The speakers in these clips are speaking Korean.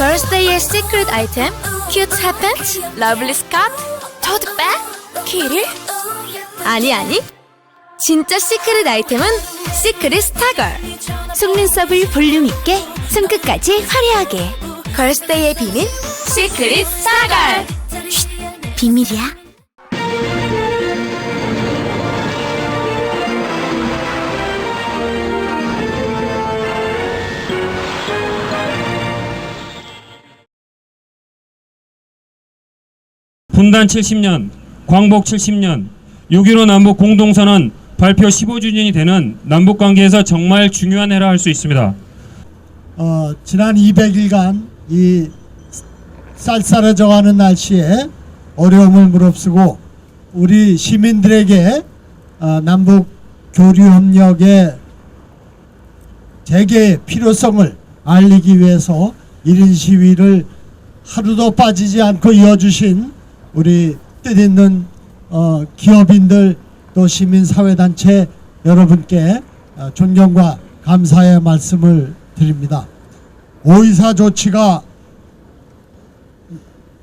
걸스데이의 시크릿 아이템, 큐트 핫팬츠, 러블리 스카트, 토트백, 키를? 아니 진짜 시크릿 아이템은 시크릿 스타걸. 속눈썹을 볼륨 있게, 손끝까지 화려하게. 걸스데이의 비밀 시크릿 스타걸. 쉿, 비밀이야. 분단 70년, 광복 70년, 6.15 남북 공동선언 발표 15주년이 되는 남북관계에서 정말 중요한 해라 할 수 있습니다. 지난 200일간 이 쌀쌀해져가는 날씨에 어려움을 무릅쓰고 우리 시민들에게 남북 교류협력의 재개의 필요성을 알리기 위해서 1인 시위를 하루도 빠지지 않고 이어주신 우리 뜻있는 기업인들 또 시민사회단체 여러분께 존경과 감사의 말씀을 드립니다. 5.24 조치가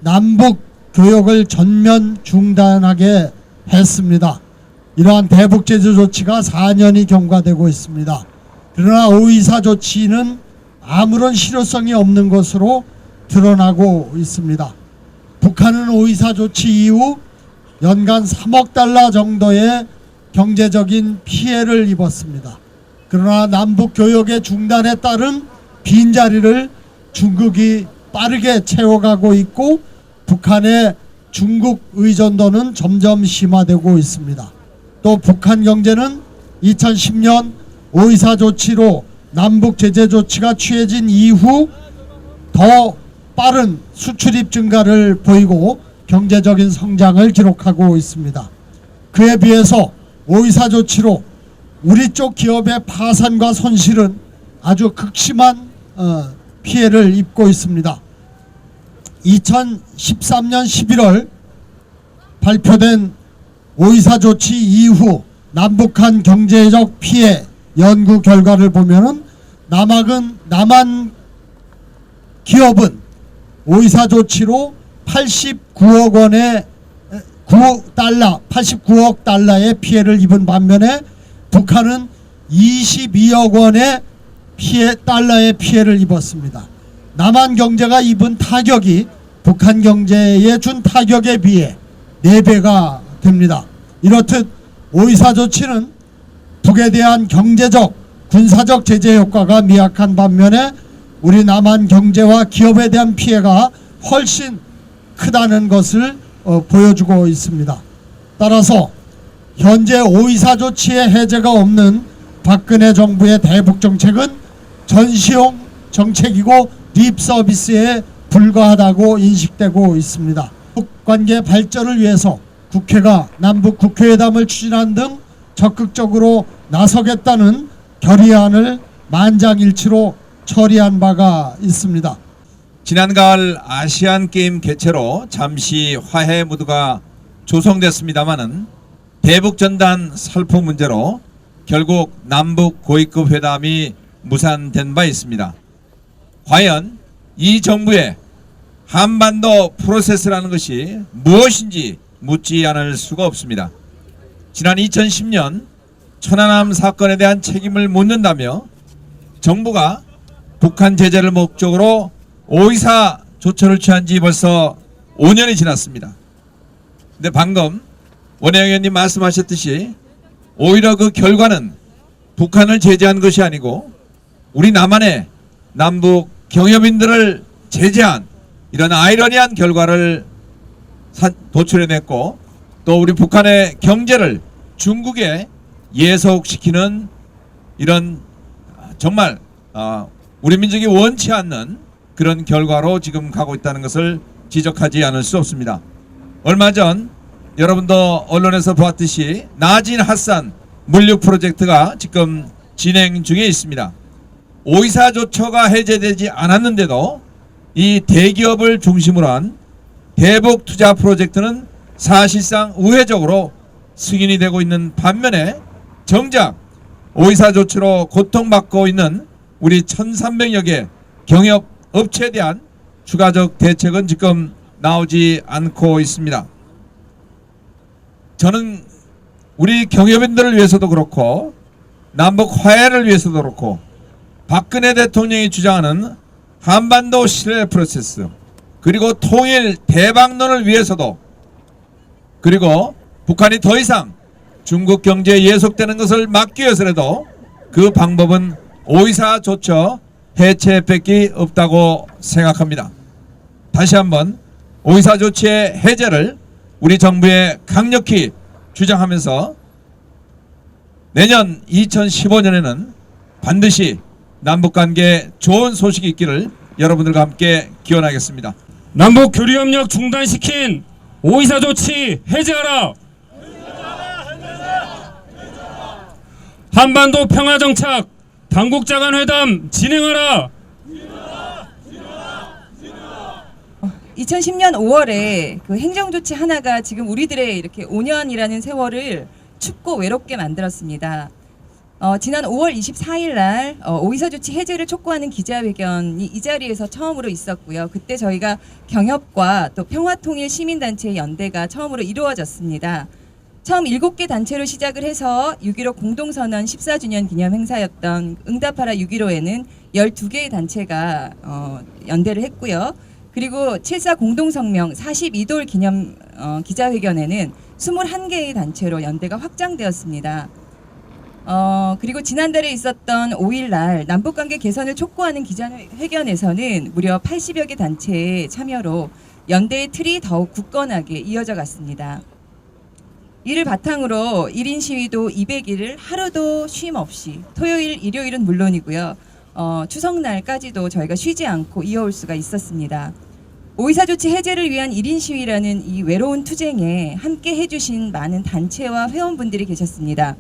남북 교역을 전면 중단하게 했습니다. 이러한 대북 제재 조치가 4년이 경과되고 있습니다. 그러나 5.24 조치는 아무런 실효성이 없는 것으로 드러나고 있습니다. 북한은 5.24 조치 이후 연간 3억 달러 정도의 경제적인 피해를 입었습니다. 그러나 남북 교역의 중단에 따른 빈자리를 중국이 빠르게 채워가고 있고 북한의 중국 의존도는 점점 심화되고 있습니다. 또 북한 경제는 2010년 5.24 조치로 남북 제재 조치가 취해진 이후 더 빠른 수출입 증가를 보이고 경제적인 성장을 기록하고 있습니다. 그에 비해서 5.24 조치로 우리 쪽 기업의 파산과 손실은 아주 극심한 피해를 입고 있습니다. 2013년 11월 발표된 5.24 조치 이후 남북한 경제적 피해 연구 결과를 보면은 남한 기업은 5.24 조치로 89억 달러의 피해를 입은 반면에 북한은 22억 원의 달러의 피해를 입었습니다. 남한 경제가 입은 타격이 북한 경제에 준 타격에 비해 4배가 됩니다. 이렇듯 5.24 조치는 북에 대한 경제적, 군사적 제재 효과가 미약한 반면에 우리 남한 경제와 기업에 대한 피해가 훨씬 크다는 것을 보여주고 있습니다. 따라서 현재 5.24 조치의 해제가 없는 박근혜 정부의 대북 정책은 전시용 정책이고 립 서비스에 불과하다고 인식되고 있습니다. 북관계 발전을 위해서 국회가 남북 국회회담을 추진하는 등 적극적으로 나서겠다는 결의안을 만장일치로 처리한 바가 있습니다. 지난 가을 아시안게임 개최로 잠시 화해 무드가 조성됐습니다마는 대북전단 살포 문제로 결국 남북 고위급 회담이 무산된 바 있습니다. 과연 이 정부의 한반도 프로세스라는 것이 무엇인지 묻지 않을 수가 없습니다. 지난 2010년 천안함 사건에 대한 책임을 묻는다며 정부가 북한 제재를 목적으로 5.24 조처를 취한 지 벌써 5년이 지났습니다. 근데 방금 원혜영 의원님 말씀하셨듯이 오히려 그 결과는 북한을 제재한 것이 아니고 우리 남한의 남북 경협인들을 제재한 이런 아이러니한 결과를 도출해냈고 또 우리 북한의 경제를 중국에 예속시키는 이런 정말 우리 민족이 원치 않는 그런 결과로 지금 가고 있다는 것을 지적하지 않을 수 없습니다. 얼마 전 여러분도 언론에서 보았듯이 나진 핫산 물류 프로젝트가 지금 진행 중에 있습니다. 5.24 조처가 해제되지 않았는데도 이 대기업을 중심으로 한 대북 투자 프로젝트는 사실상 우회적으로 승인이 되고 있는 반면에 정작 5.24 조치로 고통받고 있는 우리 1,300여 개 경협 업체에 대한 추가적 대책은 지금 나오지 않고 있습니다. 저는 우리 경협인들을 위해서도 그렇고 남북 화해를 위해서도 그렇고 박근혜 대통령이 주장하는 한반도 신뢰 프로세스 그리고 통일 대박론을 위해서도 그리고 북한이 더 이상 중국 경제에 예속되는 것을 막기 위해서라도 그 방법은 오이사 조처 해체밖에 없다고 생각합니다. 다시 한번 오이사 조치의 해제를 우리 정부에 강력히 주장하면서 내년 2015년에는 반드시 남북관계에 좋은 소식이 있기를 여러분들과 함께 기원하겠습니다. 남북 교류협력 중단시킨 오이사 조치 해제하라. 한반도 평화정착 당국자간 회담 진행하라. 2010년 5월에 그 행정조치 하나가 지금 우리들의 이렇게 5년이라는 세월을 춥고 외롭게 만들었습니다. 지난 5월 24일 날 오이사 조치 해제를 촉구하는 기자회견이 이 자리에서 처음으로 있었고요. 그때 저희가 경협과 또 평화통일 시민단체의 연대가 처음으로 이루어졌습니다. 처음 7개 단체로 시작을 해서 6.15 공동선언 14주년 기념 행사였던 응답하라 6.15에는 12개의 단체가 연대를 했고요. 그리고 7.4 공동성명 42돌 기념 기자회견에는 21개의 단체로 연대가 확장되었습니다. 그리고 지난달에 있었던 5일날 남북관계 개선을 촉구하는 기자회견에서는 무려 80여 개 단체의 참여로 연대의 틀이 더욱 굳건하게 이어져 갔습니다. 이를 바탕으로 1인 시위도 200일을 하루도 쉼 없이 토요일, 일요일은 물론이고요. 추석날까지도 저희가 쉬지 않고 이어올 수가 있었습니다. 오이사 조치 해제를 위한 1인 시위라는 이 외로운 투쟁에 함께 해주신 많은 단체와 회원분들이 계셨습니다.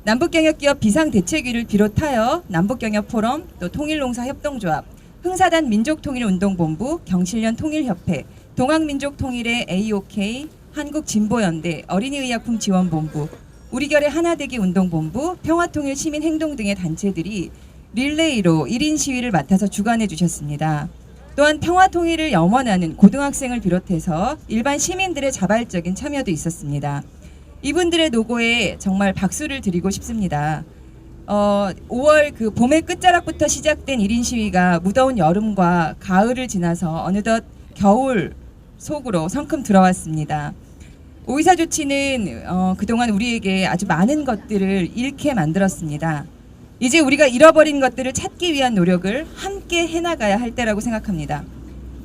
남북경협기업 비상대책위를 비롯하여 남북경협포럼, 또 통일농사협동조합, 흥사단 민족통일운동본부, 경실련 통일협회, 동학민족통일의 AOK, 한국진보연대, 어린이의약품지원본부, 우리결의 하나되기 운동본부, 평화통일 시민행동 등의 단체들이 릴레이로 1인 시위를 맡아서 주관해 주셨습니다. 또한 평화통일을 염원하는 고등학생을 비롯해서 일반 시민들의 자발적인 참여도 있었습니다. 이분들의 노고에 정말 박수를 드리고 싶습니다. 5월 그 봄의 끝자락부터 시작된 1인 시위가 무더운 여름과 가을을 지나서 어느덧 겨울 속으로 성큼 들어왔습니다. 오이사 조치는 그동안 우리에게 아주 많은 것들을 잃게 만들었습니다. 이제 우리가 잃어버린 것들을 찾기 위한 노력을 함께 해나가야 할 때라고 생각합니다.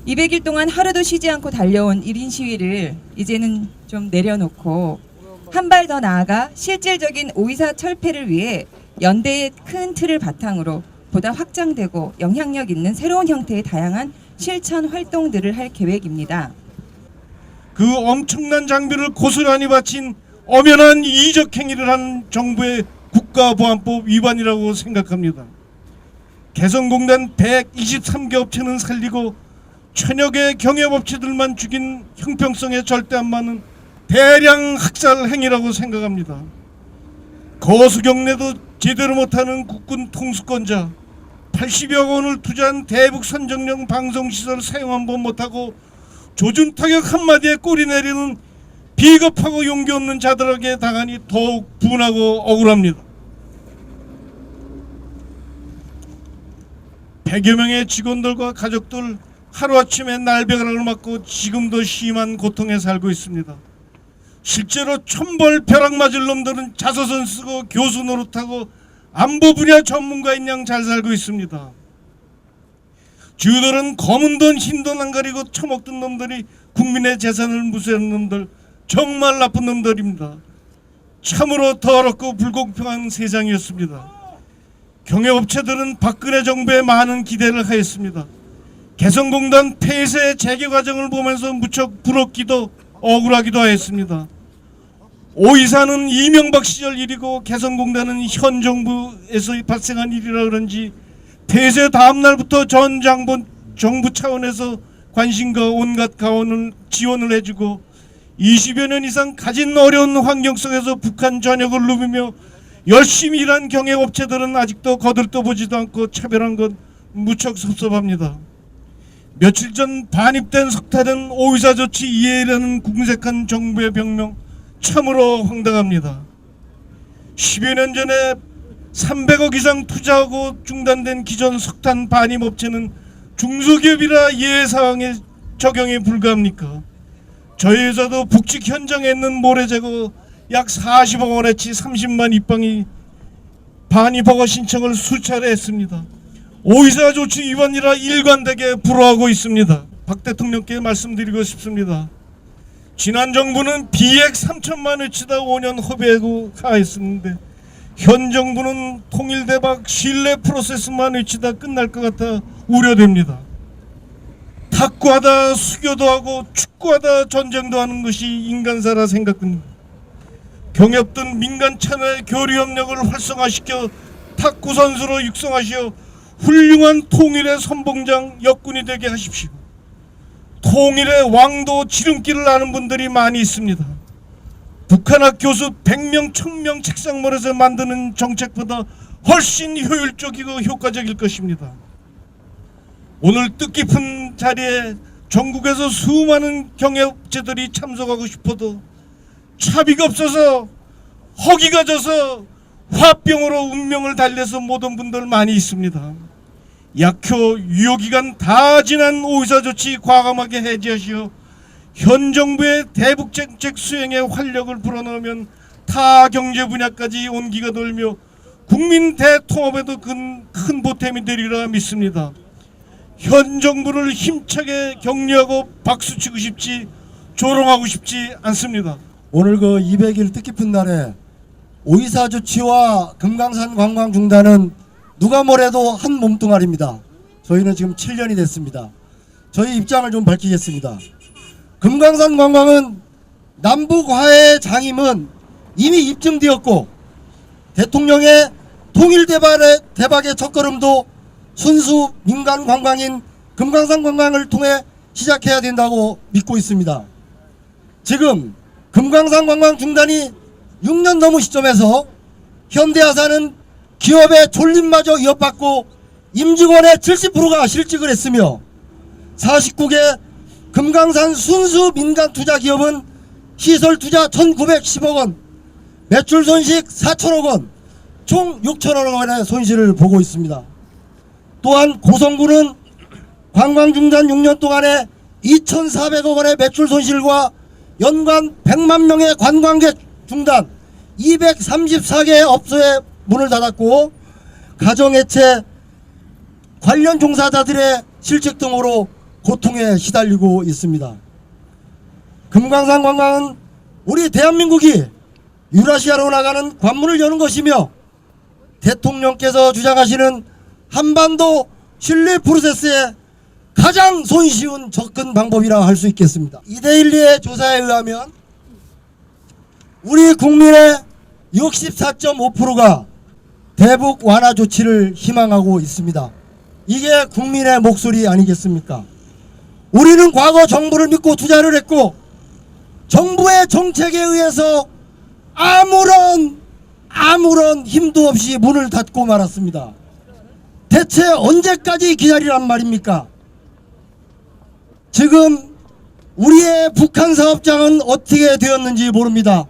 200일 동안 하루도 쉬지 않고 달려온 1인 시위를 이제는 좀 내려놓고 한 발 더 나아가 실질적인 오이사 철폐를 위해 연대의 큰 틀을 바탕으로 보다 확장되고 영향력 있는 새로운 형태의 다양한 실천 활동들을 할 계획입니다. 그 엄청난 장비를 고스란히 바친 엄연한 이적 행위를 한 정부의 국가보안법 위반이라고 생각합니다. 개성공단 123개 업체는 살리고 천여 개 경협업체들만 죽인 형평성에 절대 안 맞는 대량 학살 행위라고 생각합니다. 거수경례도 제대로 못하는 국군 통수권자, 80여 원을 투자한 대북 선정용 방송시설 사용 한 번 못하고 조준타격 한마디에 꼬리 내리는 비겁하고 용기 없는 자들에게 당하니 더욱 분하고 억울합니다. 100여 명의 직원들과 가족들 하루아침에 날벼락을 맞고 지금도 심한 고통에 살고 있습니다. 실제로 천벌 벼락 맞을 놈들은 자서전 쓰고 교수 노릇하고 안보 분야 전문가인 양 잘 살고 있습니다. 주들은 검은 돈 흰 돈 안 가리고 처먹던 놈들이 국민의 재산을 무시하는 놈들, 정말 나쁜 놈들입니다. 참으로 더럽고 불공평한 세상이었습니다. 경영업체들은 박근혜 정부에 많은 기대를 하였습니다. 개성공단 폐쇄 재개 과정을 보면서 무척 부럽기도 억울하기도 하였습니다. 오이사는 이명박 시절 일이고 개성공단은 현 정부에서 발생한 일이라 그런지 폐쇄 다음 날부터 전 정부 차원에서 관심과 온갖 지원을 해주고 20여 년 이상 가진 어려운 환경 속에서 북한 전역을 누비며 열심히 일한 경영업체들은 아직도 거들떠보지도 않고 차별한 건 무척 섭섭합니다. 며칠 전 반입된 석탄은 오이사 조치 이해라는 궁색한 정부의 병명 참으로 황당합니다. 10여 년 전에 300억 이상 투자하고 중단된 기존 석탄 반입 업체는 중소기업이라 예외 상황에 적용이 불가합니까? 저희 회사도 북측 현장에 있는 모래 제거 약 40억 원어치 30만 입방이 반입 허가 신청을 수차례 했습니다. 오이사 조치 위반이라 일관되게 불허하고 있습니다. 박 대통령께 말씀드리고 싶습니다. 지난 정부는 비액 3천만 원치다 5년 허비하고 하였었는데 현 정부는 통일대박 신뢰 프로세스만 외치다 끝날 것 같아 우려됩니다. 탁구하다 수교도 하고 축구하다 전쟁도 하는 것이 인간사라 생각됩니다. 경협든 민간 차내 교류 협력을 활성화시켜 탁구 선수로 육성하시어 훌륭한 통일의 선봉장 역군이 되게 하십시오. 통일의 왕도 지름길을 아는 분들이 많이 있습니다. 북한학 교수 100명 1000명 책상머리에서 만드는 정책보다 훨씬 효율적이고 효과적일 것입니다. 오늘 뜻깊은 자리에 전국에서 수많은 경협업체들이 참석하고 싶어도 차비가 없어서 허기가 져서 화병으로 운명을 달래서 못 온 분들 많이 있습니다. 약효 유효기간 다 지난 오이사 조치 과감하게 해제하시어 현 정부의 대북 정책 수행에 활력을 불어넣으면 타 경제 분야까지 온기가 돌며 국민 대통합에도 큰 보탬이 되리라 믿습니다. 현 정부를 힘차게 격려하고 박수치고 싶지 조롱하고 싶지 않습니다. 오늘 그 200일 뜻깊은 날에 오이사 조치와 금강산 관광 중단은 누가 뭐래도 한 몸뚱아리입니다. 저희는 지금 7년이 됐습니다. 저희 입장을 좀 밝히겠습니다. 금강산 관광은 남북 화해의 장임은 이미 입증되었고 대통령의 통일 대박의 첫걸음도 순수 민간 관광인 금강산 관광을 통해 시작해야 된다고 믿고 있습니다. 지금 금강산 관광 중단이 6년 넘은 시점에서 현대아산은 기업의 존립마저 위협받고 임직원의 70%가 실직을 했으며 49개 금강산 순수 민간 투자 기업은 시설 투자 1910억 원, 매출 손실 4천억 원, 총 6천억 원의 손실을 보고 있습니다. 또한 고성군은 관광 중단 6년 동안에 2,400억 원의 매출 손실과 연간 100만 명의 관광객 중단, 234개의 업소에 문을 닫았고 가정해체, 관련 종사자들의 실직 등으로 고통에 시달리고 있습니다. 금강산 관광은 우리 대한민국이 유라시아로 나가는 관문을 여는 것이며 대통령께서 주장하시는 한반도 신뢰 프로세스의 가장 손쉬운 접근 방법이라 할 수 있겠습니다. 이데일리의 조사에 의하면 우리 국민의 64.5%가 대북 완화 조치를 희망하고 있습니다. 이게 국민의 목소리 아니겠습니까? 우리는 과거 정부를 믿고 투자를 했고 정부의 정책에 의해서 아무런 힘도 없이 문을 닫고 말았습니다. 대체 언제까지 기다리란 말입니까? 지금 우리의 북한 사업장은 어떻게 되었는지 모릅니다.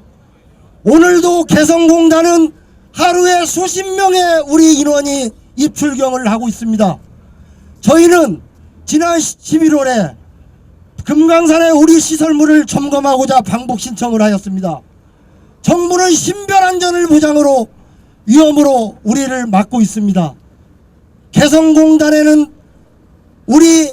오늘도 개성공단은 하루에 수십 명의 우리 인원이 입출경을 하고 있습니다. 저희는 지난 11월에 금강산의 우리 시설물을 점검하고자 방북 신청을 하였습니다. 정부는 신변안전을 보장으로 위험으로 우리를 막고 있습니다. 개성공단에는 우리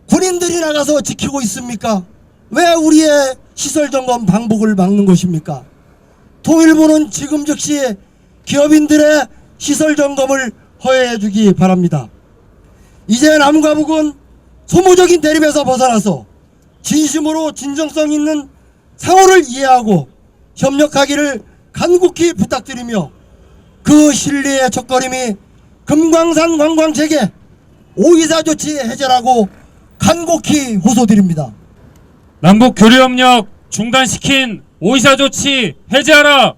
군인들이 나가서 지키고 있습니까? 왜 우리의 시설점검 방북을 막는 것입니까? 통일부는 지금 즉시 기업인들의 시설점검을 허용해 주기 바랍니다. 이제 남과 북은 소모적인 대립에서 벗어나서 진심으로 진정성 있는 상호를 이해하고 협력하기를 간곡히 부탁드리며 그 실리의 첫걸음이 금강산 관광 재개, 오이사 조치 해제라고 간곡히 호소드립니다. 남북 교류협력 중단시킨 오이사 조치 해제하라!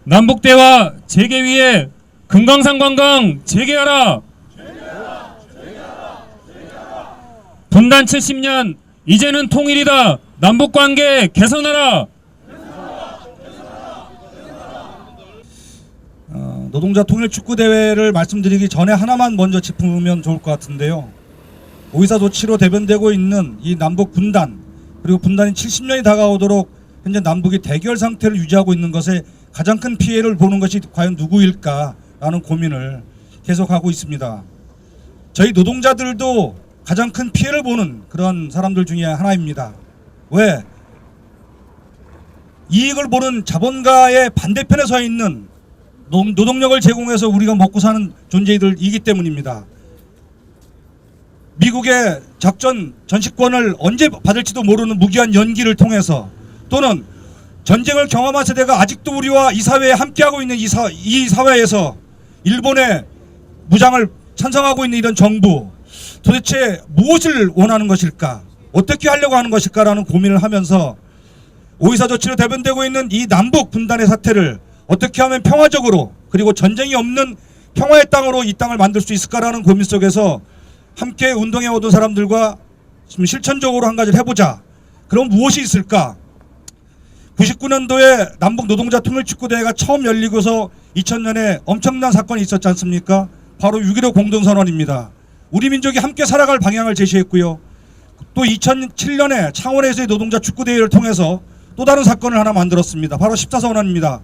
남북대화 재개 위해 금강산 관광 재개하라. 분단 70년 이제는 통일이다. 남북관계 개선하라. 노동자 통일 축구 대회를 말씀드리기 전에 하나만 먼저 짚으면 좋을 것 같은데요. 5.24 조치로 대변되고 있는 이 남북 분단, 그리고 분단이 70년이 다가오도록 현재 남북이 대결 상태를 유지하고 있는 것에 가장 큰 피해를 보는 것이 과연 누구일까라는 고민을 계속하고 있습니다. 저희 노동자들도 가장 큰 피해를 보는 그런 사람들 중에 하나입니다. 왜? 이익을 보는 자본가의 반대편에 서 있는 노동력을 제공해서 우리가 먹고 사는 존재들이기 때문입니다. 미국의 작전 전시권을 언제 받을지도 모르는 무기한 연기를 통해서, 또는 전쟁을 경험한 세대가 아직도 우리와 이 사회에 함께하고 있는 이 사회에서 일본의 무장을 찬성하고 있는 이런 정부, 도대체 무엇을 원하는 것일까, 어떻게 하려고 하는 것일까라는 고민을 하면서 5.24 조치로 대변되고 있는 이 남북 분단의 사태를 어떻게 하면 평화적으로, 그리고 전쟁이 없는 평화의 땅으로 이 땅을 만들 수 있을까라는 고민 속에서 함께 운동해 오던 사람들과 지금 실천적으로 한 가지를 해보자. 그럼 무엇이 있을까? 99년도에 남북 노동자 통일축구대회가 처음 열리고서 2000년에 엄청난 사건이 있었지 않습니까? 바로 6.15 공동선언입니다. 우리 민족이 함께 살아갈 방향을 제시했고요. 또 2007년에 창원에서의 노동자 축구대회를 통해서 또 다른 사건을 하나 만들었습니다. 바로 14선언입니다.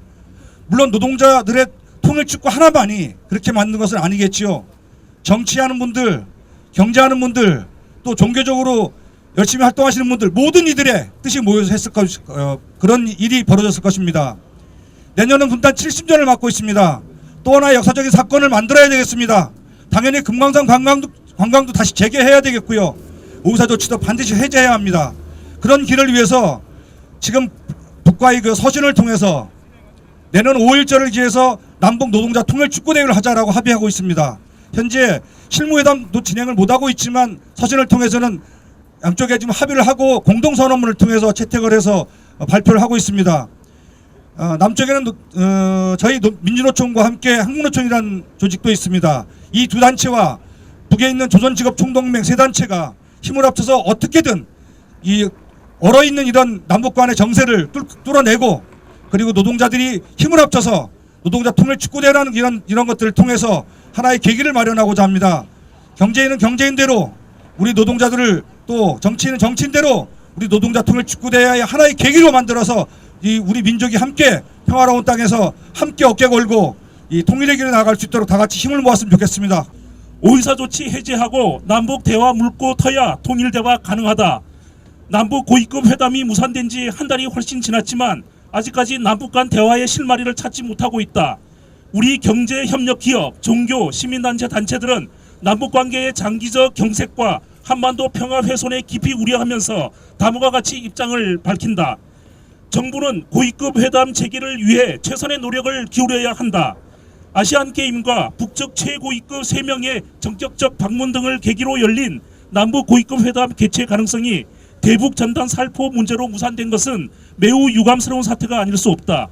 물론 노동자들의 통일축구 하나만이 그렇게 만든 것은 아니겠지요. 정치하는 분들, 경제하는 분들, 또 종교적으로 열심히 활동하시는 분들, 모든 이들의 뜻이 모여서 했을 그런 일이 벌어졌을 것입니다. 내년은 분단 70년을 맞고 있습니다. 또 하나의 역사적인 사건을 만들어야 되겠습니다. 당연히 금강산 관광도 다시 재개해야 되겠고요. 5.24 조치도 반드시 해제해야 합니다. 그런 길을 위해서 지금 북과의 그 서신을 통해서 내년 5.1절을 기해서 남북 노동자 통일 축구대회를 하자라고 합의하고 있습니다. 현재 실무회담도 진행을 못하고 있지만 서신을 통해서는 양쪽에 지금 합의를 하고 공동선언문을 통해서 채택을 해서 발표를 하고 있습니다. 남쪽에는 저희 민주노총과 함께 한국노총이라는 조직도 있습니다. 이 두 단체와 북에 있는 조선직업총동맹 세 단체가 힘을 합쳐서 어떻게든 이 얼어있는 이런 남북 간의 정세를 뚫어내고, 그리고 노동자들이 힘을 합쳐서 노동자 통일 축구대회라는 이런 것들을 통해서 하나의 계기를 마련하고자 합니다. 경제인은 경제인대로, 우리 노동자들을, 또 정치인은 정치인대로 우리 노동자 통일 축구대회의 하나의 계기로 만들어서 이 우리 민족이 함께 평화로운 땅에서 함께 어깨 걸고 이 통일의 길에 나아갈 수 있도록 다 같이 힘을 모았으면 좋겠습니다. 5.24 조치 해제하고 남북 대화 물고 터야 통일 대화 가능하다. 남북 고위급 회담이 무산된 지 한 달이 훨씬 지났지만 아직까지 남북 간 대화의 실마리를 찾지 못하고 있다. 우리 경제협력기업, 종교, 시민단체 단체들은 남북관계의 장기적 경색과 한반도 평화 훼손에 깊이 우려하면서 다음과 같이 입장을 밝힌다. 정부는 고위급 회담 재개를 위해 최선의 노력을 기울여야 한다. 아시안게임과 북측 최고위급 3명의 전격적 방문 등을 계기로 열린 남북 고위급 회담 개최 가능성이 대북 전단 살포 문제로 무산된 것은 매우 유감스러운 사태가 아닐 수 없다.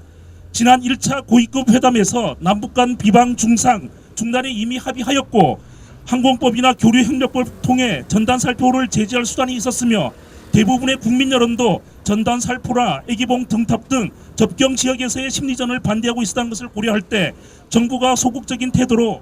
지난 1차 고위급 회담에서 남북 간 비방 중단에 이미 합의하였고, 항공법이나 교류협력법을 통해 전단 살포를 제재할 수단이 있었으며, 대부분의 국민 여론도 전단 살포나 애기봉 등탑 등 접경 지역에서의 심리전을 반대하고 있었다는 것을 고려할 때 정부가 소극적인 태도로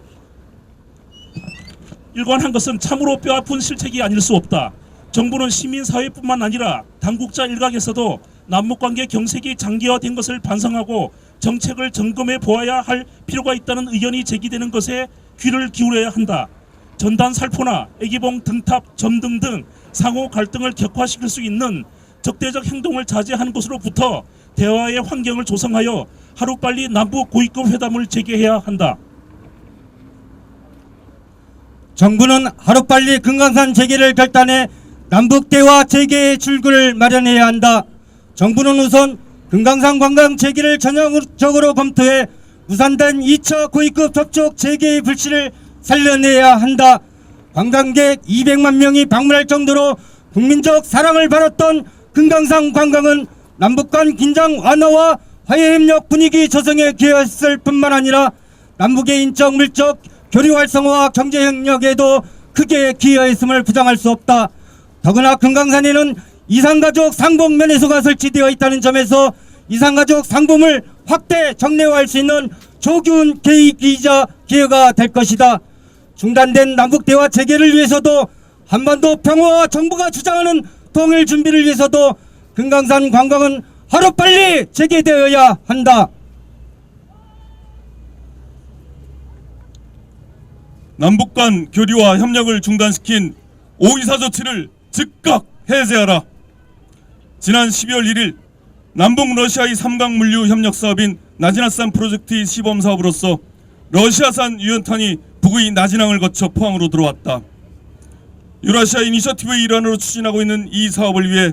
일관한 것은 참으로 뼈아픈 실책이 아닐 수 없다. 정부는 시민사회뿐만 아니라 당국자 일각에서도 남북관계 경색이 장기화된 것을 반성하고 정책을 점검해 보아야 할 필요가 있다는 의견이 제기되는 것에 귀를 기울여야 한다. 전단 살포나 애기봉 등탑 점등 등 상호 갈등을 격화시킬 수 있는 적대적 행동을 자제하는 것으로부터 대화의 환경을 조성하여 하루빨리 남북 고위급 회담을 재개해야 한다. 정부는 하루빨리 금강산 재개를 결단해 남북 대화 재개의 출구를 마련해야 한다. 정부는 우선 금강산 관광 재개를 전향적으로 검토해 무산된 2차 고위급 접촉 재개의 불씨를 살려내야 한다. 관광객 200만 명이 방문할 정도로 국민적 사랑을 받았던 금강산 관광은 남북 간 긴장 완화와 화해협력 분위기 조성에 기여했을 뿐만 아니라 남북의 인적, 물적, 교류 활성화와 경제 협력에도 크게 기여했음을 부정할 수 없다. 더구나 금강산에는 이산가족 상봉면회소가 설치되어 있다는 점에서 이산가족 상봉을 확대 정례화할 수 있는 조기훈 계기이자 기회가 될 것이다. 중단된 남북 대화 재개를 위해서도 한반도 평화와 정부가 주장하는 통일 준비를 위해서도 금강산 관광은 하루빨리 재개되어야 한다. 남북 간 교류와 협력을 중단시킨 5.24 조치를 즉각 해제하라. 지난 12월 1일 남북 러시아의 3강 물류 협력 사업인 나지나산 프로젝트의 시범 사업으로서 러시아산 유연탄이 북의 나진항을 거쳐 포항으로 들어왔다. 유라시아 이니셔티브의 일환으로 추진하고 있는 이 사업을 위해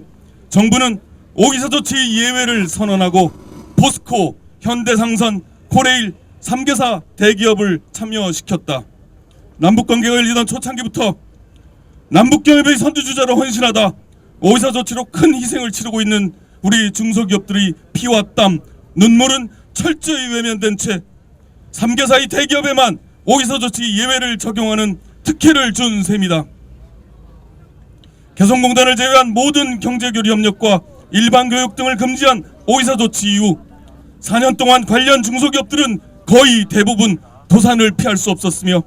정부는 5.24 조치의 예외를 선언하고 포스코, 현대상선, 코레일 3개사 대기업을 참여시켰다. 남북관계가 열리던 초창기부터 남북경협의 선두주자로 헌신하다 5.24 조치로 큰 희생을 치르고 있는 우리 중소기업들의 피와 땀, 눈물은 철저히 외면된 채 3개사의 대기업에만 5.24 조치 예외를 적용하는 특혜를 준 셈이다. 개성공단을 제외한 모든 경제교류 협력과 일반 교육 등을 금지한 5.24 조치 이후 4년 동안 관련 중소기업들은 거의 대부분 도산을 피할 수 없었으며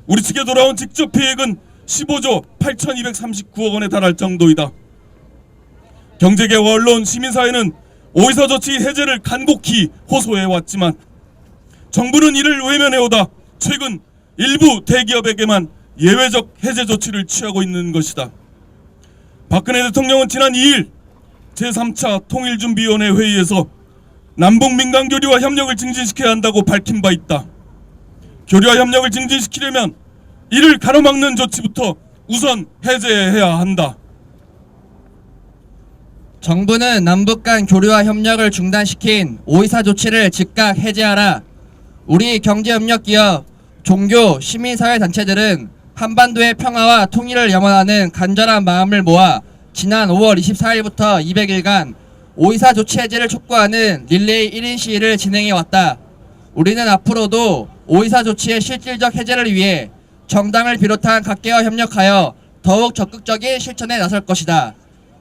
우리 측에 돌아온 직접 피해액은 15조 8,239억 원에 달할 정도이다. 경제계와 언론, 시민사회는 5.24 조치 해제를 간곡히 호소해왔지만 정부는 이를 외면해오다 최근 일부 대기업에게만 예외적 해제 조치를 취하고 있는 것이다. 박근혜 대통령은 지난 2일 제3차 통일준비위원회 회의에서 남북 민간 교류와 협력을 증진시켜야 한다고 밝힌 바 있다. 교류와 협력을 증진시키려면 이를 가로막는 조치부터 우선 해제해야 한다. 정부는 남북 간 교류와 협력을 중단시킨 5.24 조치를 즉각 해제하라. 우리 경제협력기업, 종교, 시민사회 단체들은 한반도의 평화와 통일을 염원하는 간절한 마음을 모아 지난 5월 24일부터 200일간 5.24 조치 해제를 촉구하는 릴레이 1인 시위를 진행해왔다. 우리는 앞으로도 5.24 조치의 실질적 해제를 위해 정당을 비롯한 각계와 협력하여 더욱 적극적인 실천에 나설 것이다.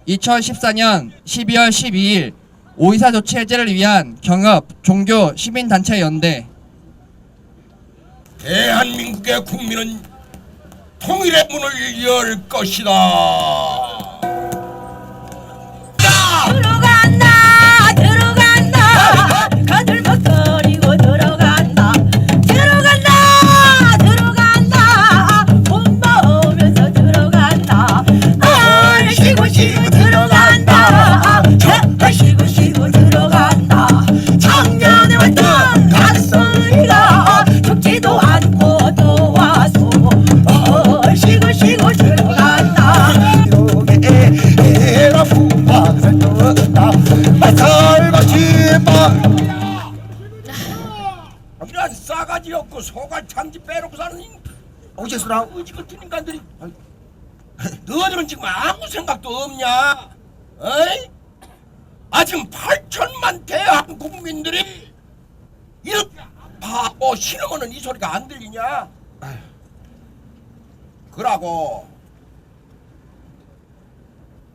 2014년 12월 12일 5.24 조치 해제를 위한 경협, 종교, 시민단체 연대. 대한민국의 국민은 통일의 문을 열 것이다. 들어간다 들어간다 거들먹거리고 들어간다 들어간다 들어간다 돈 모으면서 들어간다 쉬고 쉬고 들어간다 쉬고 쉬고 들어간다 작년에 왔던 갓소리가 죽지도 않고 또 와서 쉬고 쉬고 들어간다 애가 풍박을 떴다. 살고 싶어. 이런 싸가지 없고 소갈 참지 빼놓고 사는 어째서나 의지 같은 인간들이. 너희들은 지금 아무 생각도 없냐? 어이? 지금 8천만 대한 국민들이 이렇게 바보 신음하는 이 소리가 안 들리냐? 그러고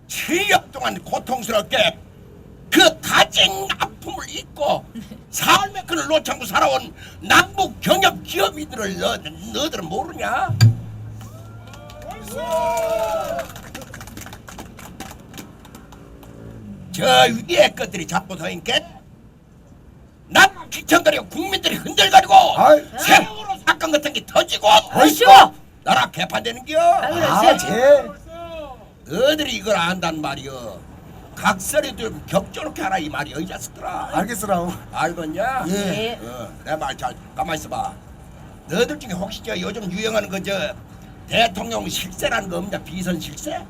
7년 동안 고통스럽게 그 가진 아픔을 잊고 삶의 끈을 놓지 살아온 남북 경협 기업인들을 너희들은 모르냐? 저 위에 것들이 자꾸 서인게 남북 기천거리고 국민들이 흔들거리고 세월호 사건 같은 게 터지고 나라 개판되는겨. 너희들이 이걸 안단 말이여. 각설이 좀 격조롭게 하라 이 말이여 이 자식들아. 알겠으라우. 알겠냐? 예. 내 말 잘 가만 있어봐. 너희들 중에 혹시 저 요즘 유행하는 그 저 대통령 실세라는 거 없냐? 비선 실세?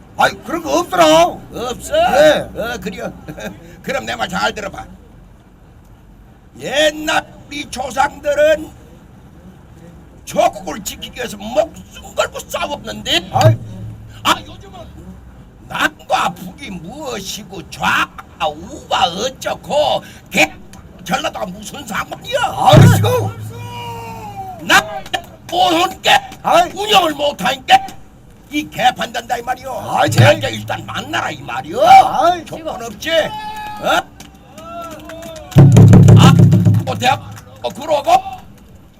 그런 거 없더라. 없어? 네. 그래요. 그럼 내 말 잘 들어봐. 옛날 우리 조상들은 조국을 지키기 위해서 목숨 걸고 싸웠는데 요즘은 남과 북이 무엇이고 좌우가 어쩌고 전라도가 무슨 상관이야? 아이고. 못하니까 운영을 못하니까 이 개판된다 이 말이요. 제가 일단 만나라 이 말이요. 조건 없지. 대학 그러고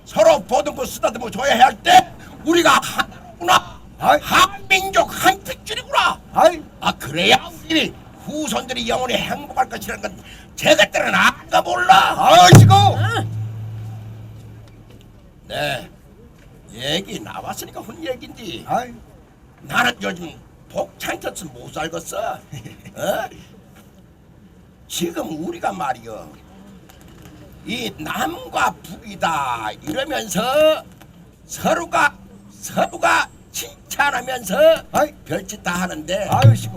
서로 보던 거 쓰다듬어 줘야 할 때 우리가 하나구나. 한민족 한 핏줄이구나. 그래야 우리 후손들이 영원히 행복할 것이라는 건 제것들은 아무도 몰라. 네, 얘기 나왔으니까 혼 얘긴데 나는 요즘 복창터서 못 살겠어. 지금 우리가 말이여 이 남과 북이다 이러면서 서로가 칭찬하면서 별짓 다 하는데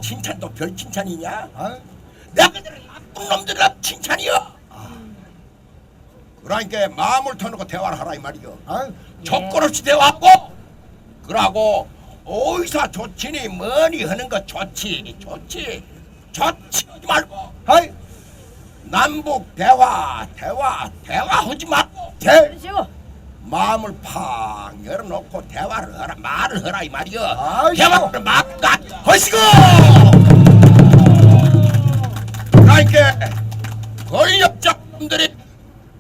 칭찬도 별 칭찬이냐? 너희들은 나쁜 놈들은 칭찬이여. 그러니까 마음을 터놓고 대화를 하라 이 말이여. 조건 없이 대화하고 그러고 어디서 좋지니 뭐니 하는 거 좋지 하지 말고 남북 대화하지 말고 마음을 팍 열어놓고 대화를 하라 말을 하라 이 말이여. 대화를 막 하시고 그러니까 권력자분들이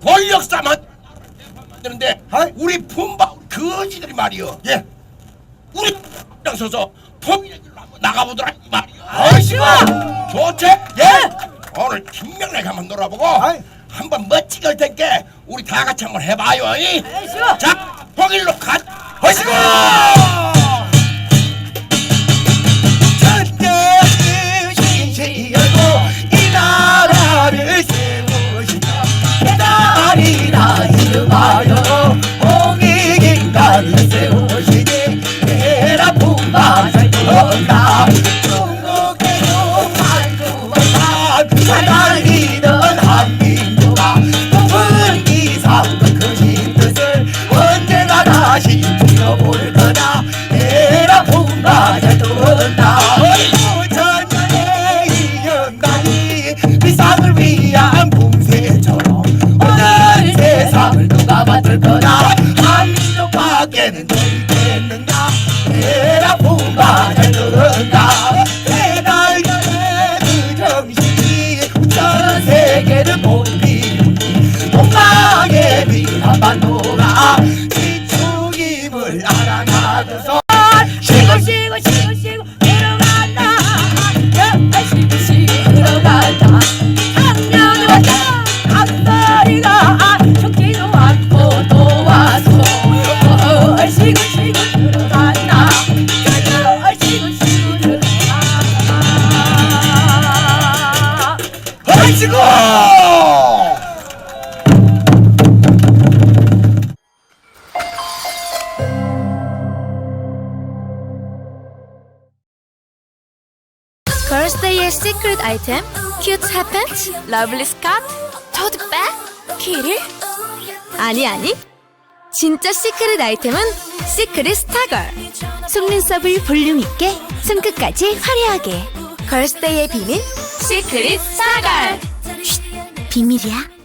권력사만 만드는데 우리 품바 거지들이 말이여 우리 당 서서 통일의 길로 한번 나가보더라 이 말이여. 좋지? 오늘 김명래 한번 놀아보고 한번 멋지게 할 테니까 우리 다 같이 한번 해봐요. 자, 통일로 가자. 하시고 천대의 열고 이 나라를 세우시다. 개다리라 이름하여 홍익인간을 세우시니 내라 품바 잘 들어온다. 중국에도 말도 사랑이던 한민족아 높은 이상도 크신 뜻을 언제나 다시 들어볼 거다. 내라 품바 잘 들어온다. 5천년의 이 영광이 비상을 위한 붕세처럼 오늘 세상을 누가 맡을 거다. 한민족 밖에는 너희겠는가. 내라 품바 잘 들어온다. 대달걀의 그 정신이 전 세계를 못 비우니 동방의 비한 반도가 지축임을 알아가고서 쉬고 들어간다. 쉬고 들어간다. 작년에 왔다 앞다리가 죽지도 않고 또 와서 쉬고 들어간다. 쉬고 들어간다. 하시고 걸스데이의 시크릿 아이템, 큐트 핫팬츠, 러블리 스카트, 토트백, 키릴? 아니 진짜 시크릿 아이템은 시크릿 스타걸. 속눈썹을 볼륨 있게, 손끝까지 화려하게. 걸스데이의 비밀 시크릿 스타걸. 쉿, 비밀이야.